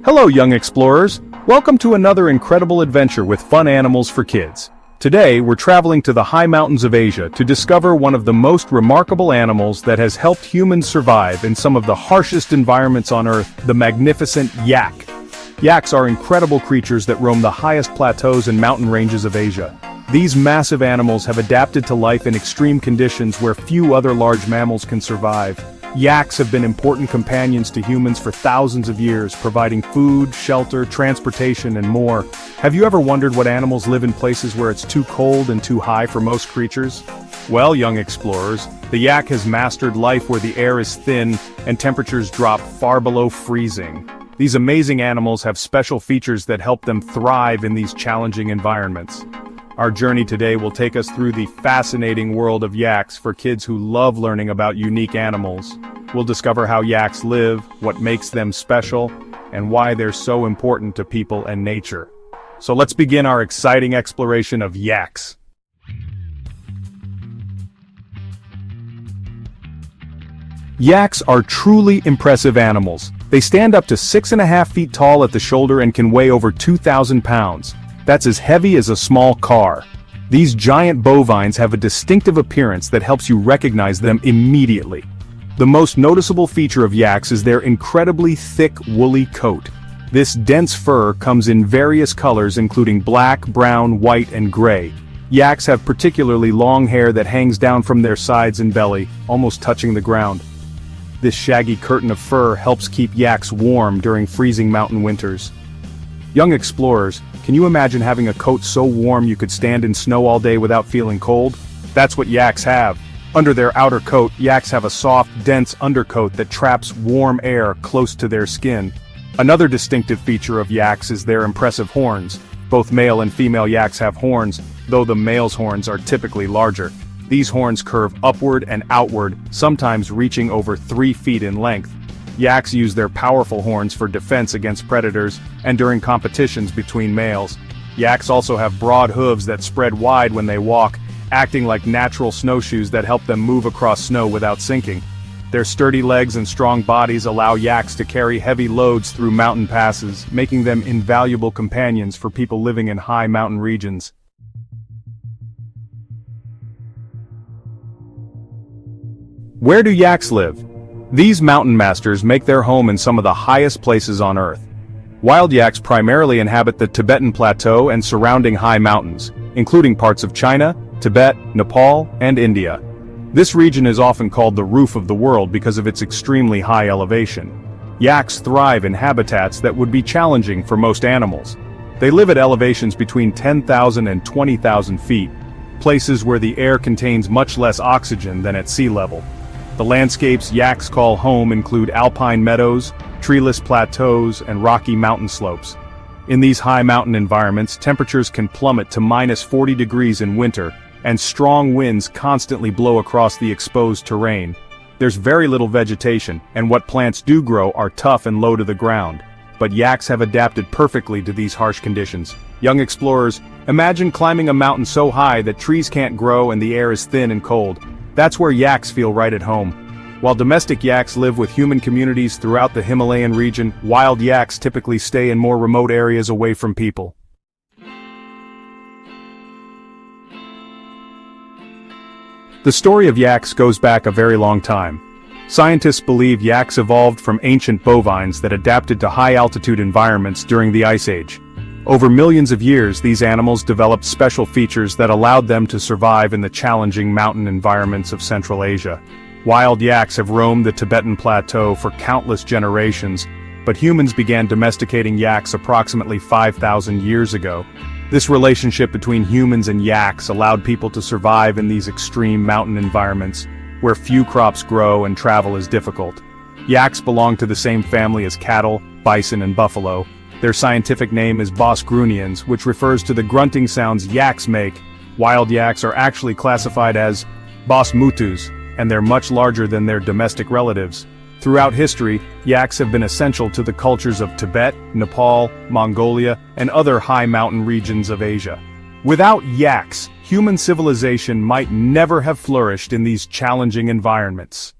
Hello, young explorers. Welcome to another incredible adventure with Fun Animals for Kids. Today, we're traveling to the high mountains of Asia to discover one of the most remarkable animals that has helped humans survive in some of the harshest environments on Earth, the magnificent yak. Yaks are incredible creatures that roam the highest plateaus and mountain ranges of Asia. These massive animals have adapted to life in extreme conditions where few other large mammals can survive. Yaks have been important companions to humans for thousands of years, providing food, shelter, transportation, and more. Have you ever wondered what animals live in places where it's too cold and too high for most creatures? Well, young explorers, the yak has mastered life where the air is thin and temperatures drop far below freezing. These amazing animals have special features that help them thrive in these challenging environments. Our journey today will take us through the fascinating world of yaks for kids who love learning about unique animals. We'll discover how yaks live, what makes them special, and why they're so important to people and nature. So let's begin our exciting exploration of yaks. Yaks are truly impressive animals. They stand up to 6.5 feet tall at the shoulder and can weigh over 2,000 pounds. That's as heavy as a small car. These giant bovines have a distinctive appearance that helps you recognize them immediately. The most noticeable feature of yaks is their incredibly thick, woolly coat. This dense fur comes in various colors including black, brown, white, and gray. Yaks have particularly long hair that hangs down from their sides and belly, almost touching the ground. This shaggy curtain of fur helps keep yaks warm during freezing mountain winters. Young explorers, can you imagine having a coat so warm you could stand in snow all day without feeling cold? That's what yaks have. Under their outer coat, yaks have a soft, dense undercoat that traps warm air close to their skin. Another distinctive feature of yaks is their impressive horns. Both male and female yaks have horns, though the male's horns are typically larger. These horns curve upward and outward, sometimes reaching over 3 feet in length. Yaks use their powerful horns for defense against predators and during competitions between males. Yaks also have broad hooves that spread wide when they walk, acting like natural snowshoes that help them move across snow without sinking. Their sturdy legs and strong bodies allow yaks to carry heavy loads through mountain passes, making them invaluable companions for people living in high mountain regions. Where do yaks live? These mountain masters make their home in some of the highest places on Earth. Wild yaks primarily inhabit the Tibetan Plateau and surrounding high mountains, including parts of China, Tibet, Nepal, and India. This region is often called the roof of the world because of its extremely high elevation. Yaks thrive in habitats that would be challenging for most animals. They live at elevations between 10,000 and 20,000 feet, places where the air contains much less oxygen than at sea level. The landscapes yaks call home include alpine meadows, treeless plateaus, and rocky mountain slopes. In these high mountain environments, temperatures can plummet to -40 degrees in winter, and strong winds constantly blow across the exposed terrain. There's very little vegetation, and what plants do grow are tough and low to the ground. But yaks have adapted perfectly to these harsh conditions. Young explorers, imagine climbing a mountain so high that trees can't grow and the air is thin and cold. That's where yaks feel right at home. While domestic yaks live with human communities throughout the Himalayan region, wild yaks typically stay in more remote areas away from people. The story of yaks goes back a very long time. Scientists believe yaks evolved from ancient bovines that adapted to high-altitude environments during the Ice Age. Over millions of years, these animals developed special features that allowed them to survive in the challenging mountain environments of Central Asia. Wild yaks have roamed the Tibetan Plateau for countless generations, but humans began domesticating yaks approximately 5,000 years ago. This relationship between humans and yaks allowed people to survive in these extreme mountain environments, where few crops grow and travel is difficult. Yaks belong to the same family as cattle, bison, and buffalo. Their scientific name is bosgrunians, which refers to the grunting sounds yaks make. Wild yaks are actually classified as bosmutus, and they're much larger than their domestic relatives. Throughout history, yaks have been essential to the cultures of Tibet, Nepal, Mongolia, and other high mountain regions of Asia. Without yaks, human civilization might never have flourished in these challenging environments.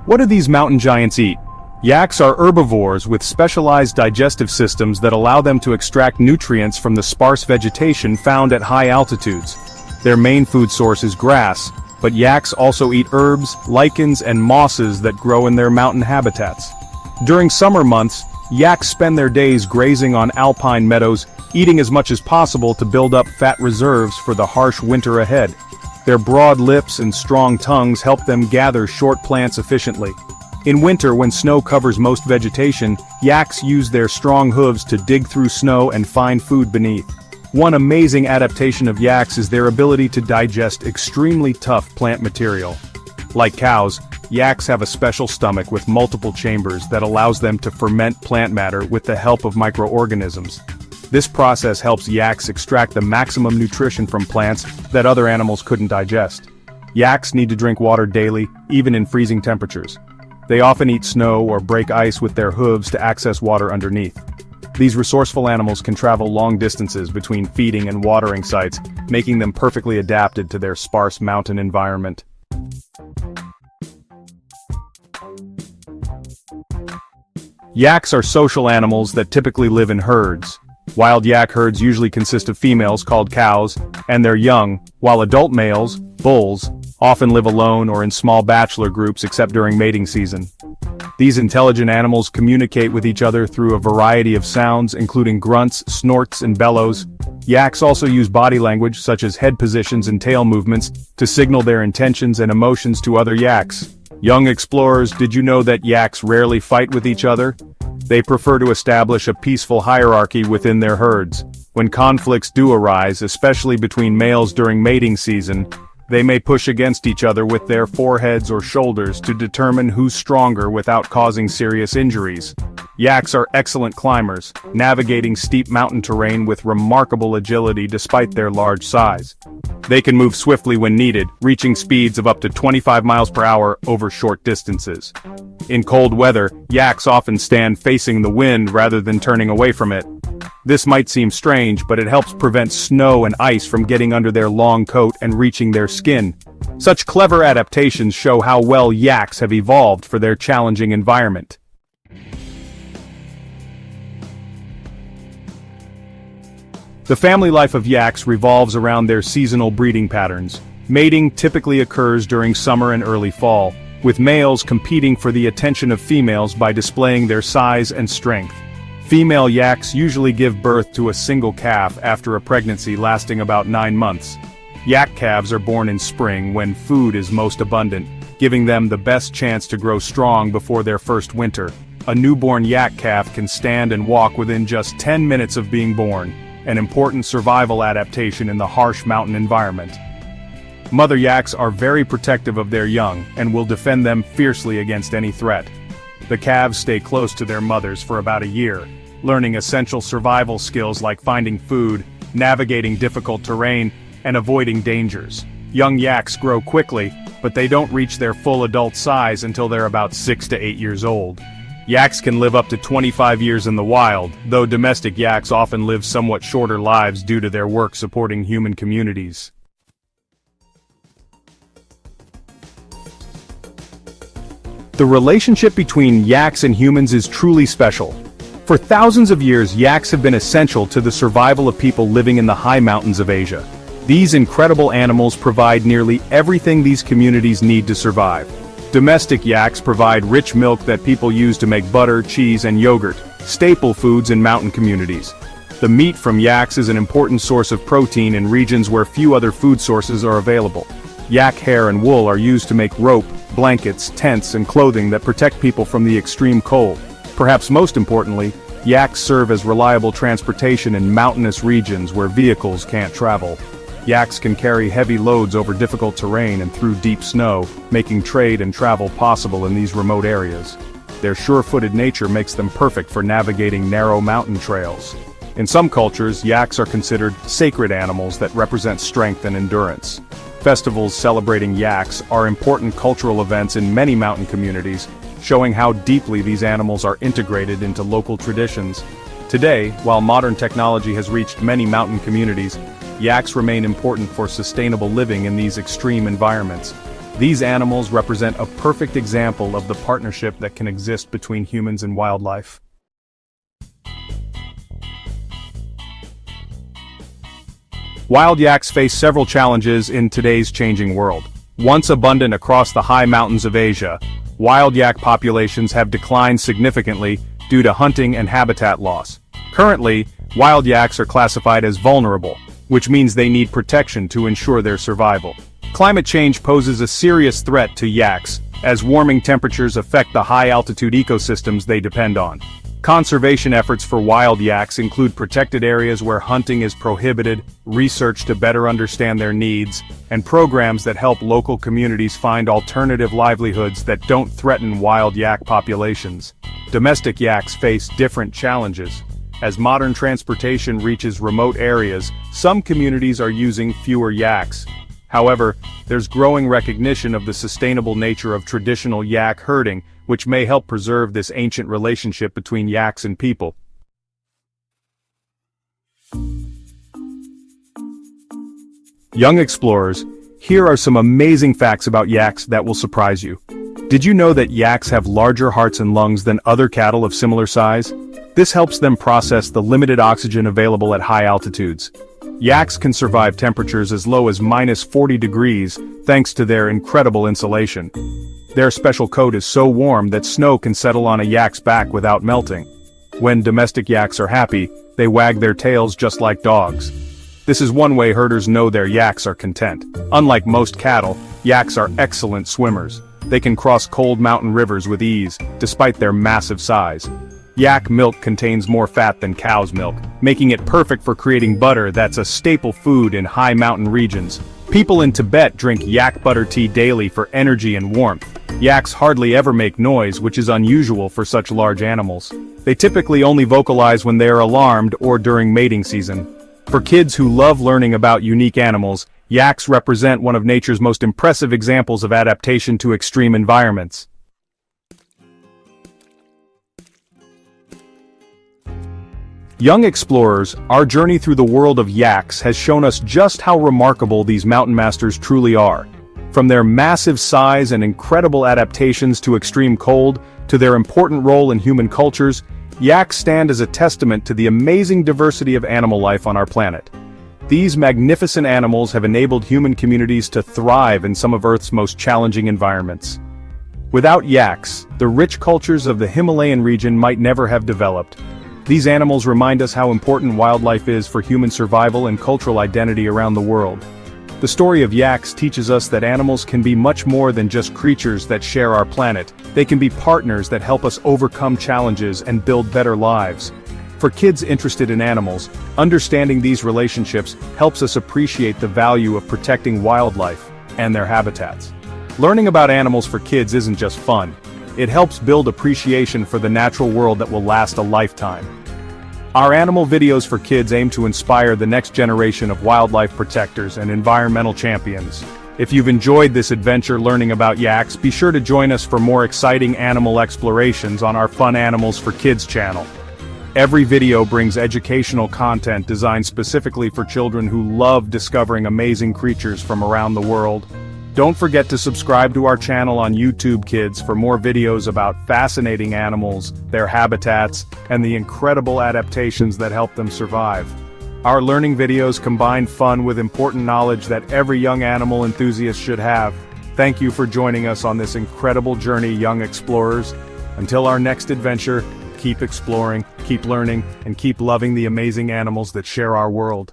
What do these mountain giants eat? Yaks are herbivores with specialized digestive systems that allow them to extract nutrients from the sparse vegetation found at high altitudes. Their main food source is grass, but yaks also eat herbs, lichens, and mosses that grow in their mountain habitats. During summer months, yaks spend their days grazing on alpine meadows, eating as much as possible to build up fat reserves for the harsh winter ahead. Their broad lips and strong tongues help them gather short plants efficiently. In winter, when snow covers most vegetation, yaks use their strong hooves to dig through snow and find food beneath. One amazing adaptation of yaks is their ability to digest extremely tough plant material. Like cows, yaks have a special stomach with multiple chambers that allows them to ferment plant matter with the help of microorganisms. This process helps yaks extract the maximum nutrition from plants that other animals couldn't digest. Yaks need to drink water daily, even in freezing temperatures. They often eat snow or break ice with their hooves to access water underneath. These resourceful animals can travel long distances between feeding and watering sites, making them perfectly adapted to their sparse mountain environment. Yaks are social animals that typically live in herds. Wild yak herds usually consist of females called cows and their young, while adult males, bulls, often live alone or in small bachelor groups except during mating season. These intelligent animals communicate with each other through a variety of sounds, including grunts, snorts, and bellows. Yaks also use body language, such as head positions and tail movements, to signal their intentions and emotions to other yaks. Young explorers, did you know that yaks rarely fight with each other? They prefer to establish a peaceful hierarchy within their herds. When conflicts do arise, especially between males during mating season, they may push against each other with their foreheads or shoulders to determine who's stronger without causing serious injuries. Yaks are excellent climbers, navigating steep mountain terrain with remarkable agility despite their large size. They can move swiftly when needed, reaching speeds of up to 25 miles per hour over short distances. In cold weather, yaks often stand facing the wind rather than turning away from it. This might seem strange, but it helps prevent snow and ice from getting under their long coat and reaching their skin. Such clever adaptations show how well yaks have evolved for their challenging environment. The family life of yaks revolves around their seasonal breeding patterns. Mating typically occurs during summer and early fall, with males competing for the attention of females by displaying their size and strength. Female yaks usually give birth to a single calf after a pregnancy lasting about 9 months. Yak calves are born in spring when food is most abundant, giving them the best chance to grow strong before their first winter. A newborn yak calf can stand and walk within just 10 minutes of being born, an important survival adaptation in the harsh mountain environment. Mother yaks are very protective of their young and will defend them fiercely against any threat. The calves stay close to their mothers for about a year, learning essential survival skills like finding food, navigating difficult terrain, and avoiding dangers. Young yaks grow quickly, but they don't reach their full adult size until they're about 6 to 8 years old. Yaks can live up to 25 years in the wild, though domestic yaks often live somewhat shorter lives due to their work supporting human communities. The relationship between yaks and humans is truly special. For thousands of years, yaks have been essential to the survival of people living in the high mountains of Asia. These incredible animals provide nearly everything these communities need to survive. Domestic yaks provide rich milk that people use to make butter, cheese, and yogurt, staple foods in mountain communities. The meat from yaks is an important source of protein in regions where few other food sources are available. Yak hair and wool are used to make rope, blankets, tents, and clothing that protect people from the extreme cold. Perhaps most importantly, yaks serve as reliable transportation in mountainous regions where vehicles can't travel. Yaks can carry heavy loads over difficult terrain and through deep snow, making trade and travel possible in these remote areas. Their sure-footed nature makes them perfect for navigating narrow mountain trails. In some cultures, yaks are considered sacred animals that represent strength and endurance. Festivals celebrating yaks are important cultural events in many mountain communities, showing how deeply these animals are integrated into local traditions. Today, while modern technology has reached many mountain communities, yaks remain important for sustainable living in these extreme environments. These animals represent a perfect example of the partnership that can exist between humans and wildlife. Wild yaks face several challenges in today's changing world. Once abundant across the high mountains of Asia, wild yak populations have declined significantly due to hunting and habitat loss. Currently, wild yaks are classified as vulnerable, which means they need protection to ensure their survival. Climate change poses a serious threat to yaks, as warming temperatures affect the high-altitude ecosystems they depend on. Conservation efforts for wild yaks include protected areas where hunting is prohibited, research to better understand their needs, and programs that help local communities find alternative livelihoods that don't threaten wild yak populations. Domestic yaks face different challenges. As modern transportation reaches remote areas, some communities are using fewer yaks. However, there's growing recognition of the sustainable nature of traditional yak herding, which may help preserve this ancient relationship between yaks and people. Young explorers, here are some amazing facts about yaks that will surprise you. Did you know that yaks have larger hearts and lungs than other cattle of similar size? This helps them process the limited oxygen available at high altitudes. Yaks can survive temperatures as low as -40 degrees thanks to their incredible insulation. Their special coat is so warm that snow can settle on a yak's back without melting. When domestic yaks are happy, they wag their tails just like dogs. This is one way herders know their yaks are content. Unlike most cattle, yaks are excellent swimmers. They can cross cold mountain rivers with ease, despite their massive size. Yak milk contains more fat than cow's milk, making it perfect for creating butter that's a staple food in high mountain regions. People in Tibet drink yak butter tea daily for energy and warmth. Yaks hardly ever make noise, which is unusual for such large animals. They typically only vocalize when they are alarmed or during mating season. For kids who love learning about unique animals, yaks represent one of nature's most impressive examples of adaptation to extreme environments. Young explorers, our journey through the world of yaks has shown us just how remarkable these mountain masters truly are. From their massive size and incredible adaptations to extreme cold, to their important role in human cultures, yaks stand as a testament to the amazing diversity of animal life on our planet. These magnificent animals have enabled human communities to thrive in some of Earth's most challenging environments. Without yaks, the rich cultures of the Himalayan region might never have developed. These animals remind us how important wildlife is for human survival and cultural identity around the world. The story of yaks teaches us that animals can be much more than just creatures that share our planet. They can be partners that help us overcome challenges and build better lives. For kids interested in animals, understanding these relationships helps us appreciate the value of protecting wildlife and their habitats. Learning about animals for kids isn't just fun. It helps build appreciation for the natural world that will last a lifetime. Our animal videos for kids aim to inspire the next generation of wildlife protectors and environmental champions. If you've enjoyed this adventure learning about yaks, be sure to join us for more exciting animal explorations on our Fun Animals for Kids channel. Every video brings educational content designed specifically for children who love discovering amazing creatures from around the world. Don't forget to subscribe to our channel on YouTube Kids for more videos about fascinating animals, their habitats, and the incredible adaptations that help them survive. Our learning videos combine fun with important knowledge that every young animal enthusiast should have. Thank you for joining us on this incredible journey, young explorers. Until our next adventure, keep exploring, keep learning, and keep loving the amazing animals that share our world.